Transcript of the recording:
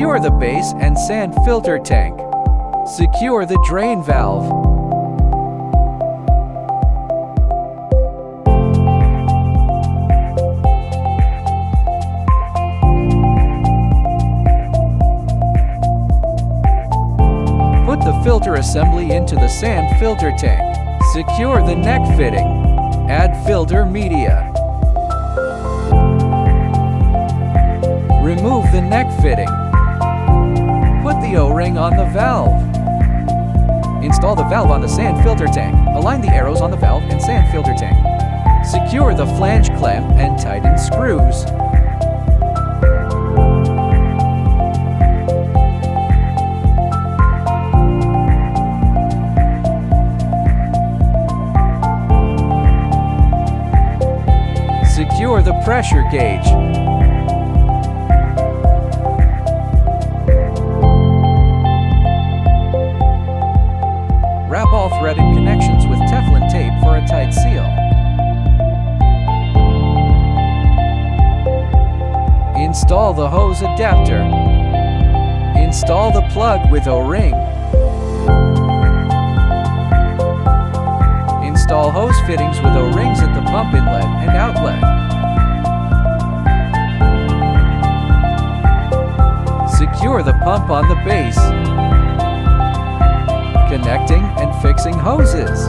Secure the base and sand filter tank. Secure the drain valve. Put the filter assembly into the sand filter tank. Secure the neck fitting. Add filter media. Remove the neck fitting. Put the O-ring on the valve. Install the valve on the sand filter tank. Align the arrows on the valve and sand filter tank. Secure the flange clamp and tighten screws. Secure the pressure gauge. Wrap all threaded connections with Teflon tape for a tight seal. Install the hose adapter. Install the plug with O-ring. Install hose fittings with O-rings at the pump inlet and outlet. Secure the pump on the base. Connecting and fixing hoses.